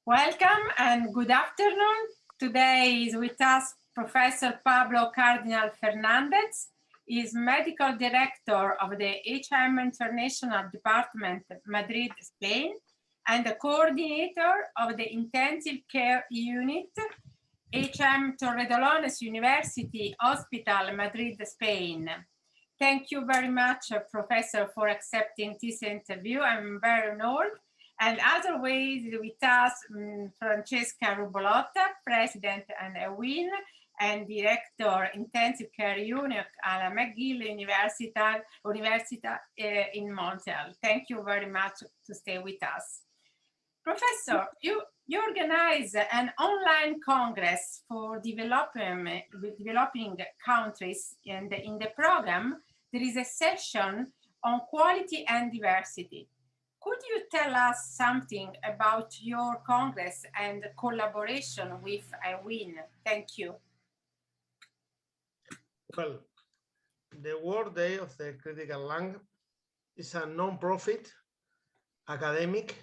Welcome and good afternoon. Today is with us Professor Pablo Cardinal Fernandez. He is Medical Director of the HM International Department, Madrid, Spain, and the Coordinator of the Intensive Care Unit, HM Torrelodones University Hospital Madrid, Spain. Thank you very much, Professor, for accepting this interview. I'm very honored. And as always, with us, Francesca Rubolotta, President and iWIN and Director Intensive Care Unit at McGill University in Montreal. Thank you very much to stay with us. Professor, you organize an online congress for developing countries, and in the program, there is a session on quality and diversity. Could you tell us something about your Congress and collaboration with iWIN? Thank you. Well, the World Day of the Critical Lung is a non-profit, academic,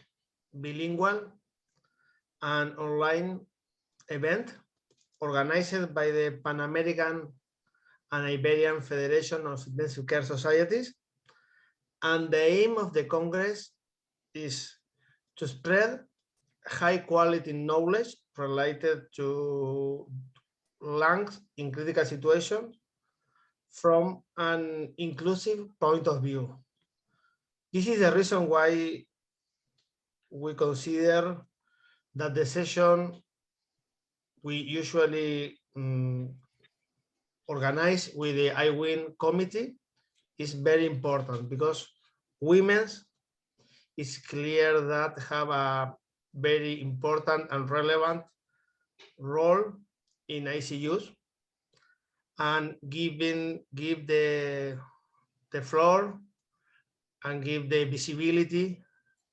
bilingual, and online event organized by the Pan American and Iberian Federation of Intensive Care Societies. And the aim of the Congress is to spread high quality knowledge related to lungs in critical situations from an inclusive point of view. This is the reason why we consider that the session we usually organize with the iWIN committee is very important, because women's it's clear that have a very important and relevant role in ICUs, and give the floor and give the visibility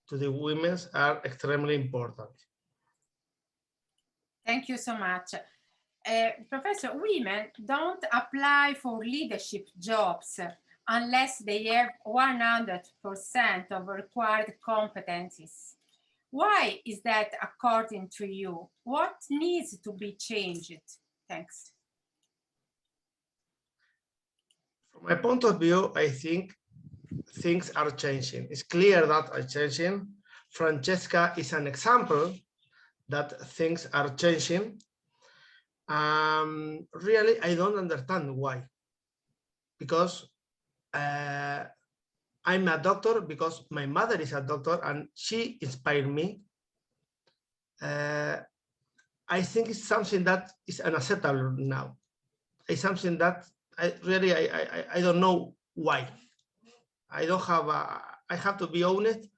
to the women are extremely important. Thank you so much. Professor, women don't apply for leadership jobs unless they have 100% of required competencies. Why is that according to you? What needs to be changed? Thanks. From my point of view, I think things are changing. It's clear that are changing. Francesca is an example that things are changing. Really, I don't understand why. Because I'm a doctor because my mother is a doctor and she inspired me. I think it's something that is unacceptable now. It's something that I don't know why. I have to be honest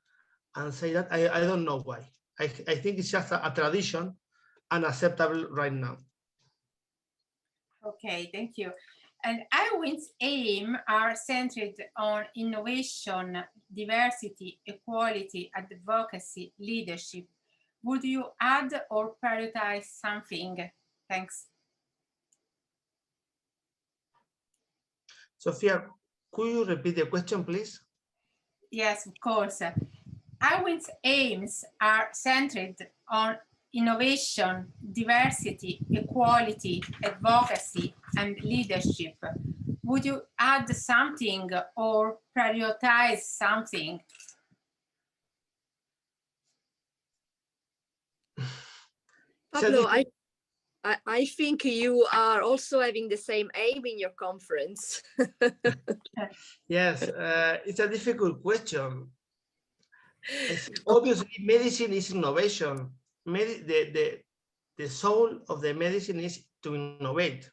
and say that I don't know why. I think it's just a tradition, unacceptable right now. Okay, thank you. And iWIN's aim are centered on innovation, diversity, equality, advocacy, leadership. Would you add or prioritize something? Thanks. Sophia, could you repeat the question, please? Yes, of course. iWIN's aims are centered on innovation, diversity, equality, advocacy, and leadership. Would you add something or prioritize something? Pablo, I think you are also having the same aim in your conference. Yes, it's a difficult question. Obviously, medicine is innovation. The soul of the medicine is to innovate.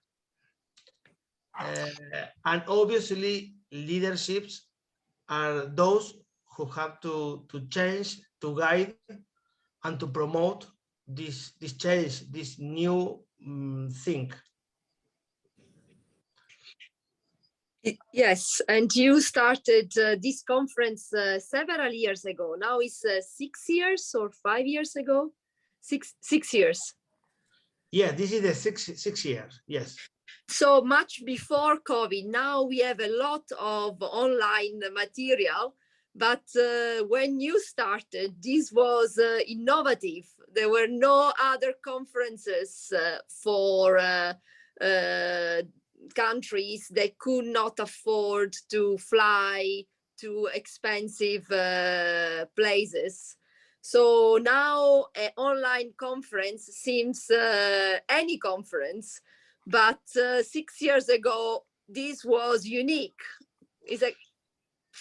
And obviously, leaderships are those who have to change, to guide, and to promote this change, this new thing. Yes, and you started this conference several years ago. Now it's 6 years or 5 years ago? Six years. Yeah, this is the six years, yes. So much before COVID. Now we have a lot of online material But when you started, this was innovative. There were no other conferences for countries that could not afford to fly to expensive places. So now an online conference seems any conference, but 6 years ago, this was unique. Is it?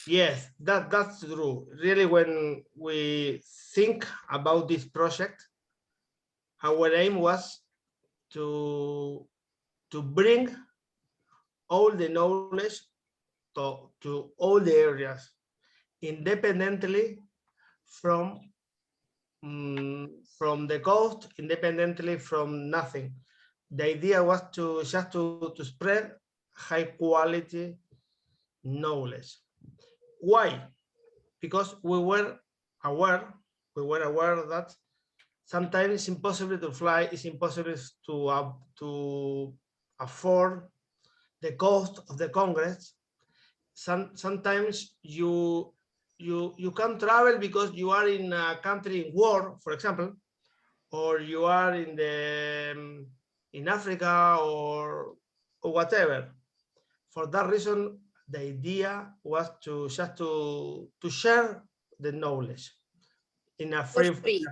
Yes, that's true. Really, when we think about this project, our aim was to bring all the knowledge to all the areas, independently from the cost, independently from nothing. The idea was to just to spread high quality knowledge. Why? Because we were aware that sometimes it's impossible to fly, it's impossible to afford the cost of the Congress. Sometimes you can travel because you are in a country in war, for example, or you are in Africa or whatever. For that reason, the idea was to just to share the knowledge in a free.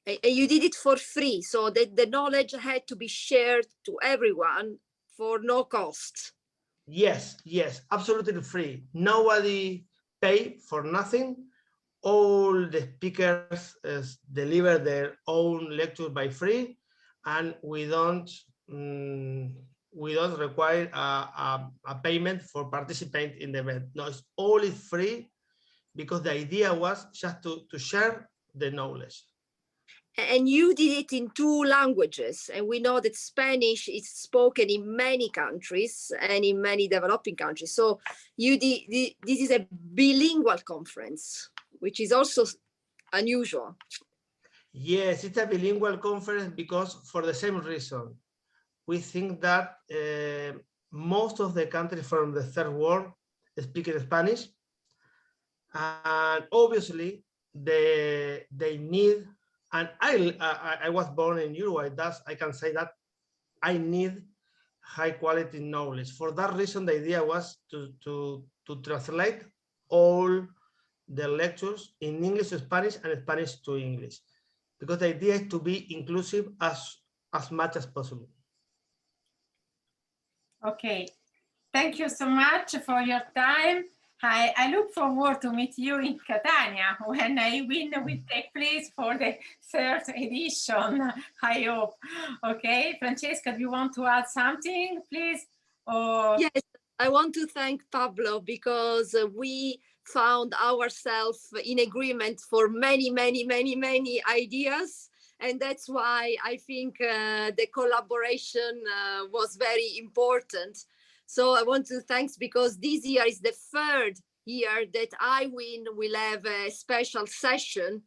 And you did it for free, so that the knowledge had to be shared to everyone for no cost. Yes, absolutely free. Nobody pay for nothing. All the speakers deliver their own lecture by free, and we don't require a payment for participating in the event. No, it's all free, because the idea was just to share the knowledge. And you did it in 2 languages, and we know that Spanish is spoken in many countries and in many developing countries. So you did, this is a bilingual conference, which is also unusual. Yes, it's a bilingual conference because for the same reason. We think that most of the countries from the third world speak Spanish, and obviously they need. And I was born in Uruguay. Thus, I can say that I need high quality knowledge. For that reason, the idea was to translate all the lectures in English to Spanish and Spanish to English, because the idea is to be inclusive as much as possible. Okay, thank you so much for your time. I look forward to meet you in Catania when iWIN will take place for the 3rd edition, I hope. Okay, Francesca, do you want to add something, please? Or... Yes, I want to thank Pablo, because we found ourselves in agreement for many ideas. And that's why I think the collaboration was very important. So I want to thank, because this year is the 3rd year that iWIN will have a special session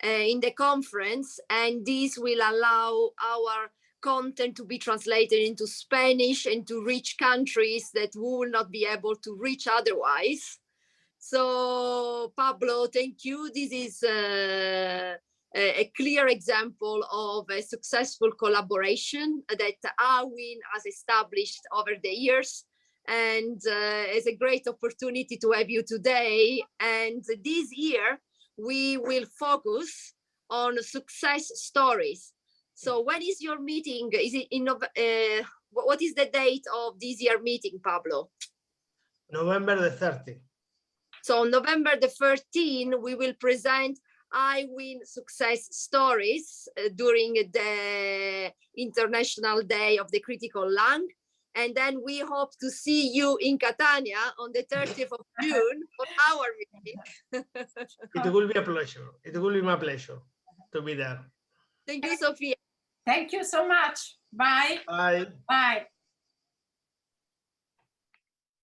in the conference, and this will allow our content to be translated into Spanish and to reach countries that we will not be able to reach otherwise. So Pablo, thank you. This is a clear example of a successful collaboration that iWIN has established over the years, and it's a great opportunity to have you today. And this year we will focus on success stories. So when is your meeting? Is it in what is the date of this year meeting, Pablo? November the 30th. So on November the 13th, we will present iWIN success stories during the International Day of the Critical Lung. And then we hope to see you in Catania on the 30th of June for our meeting. It will be a pleasure. It will be my pleasure to be there. Thank you, Sophia. Thank you so much. Bye. Bye. Bye.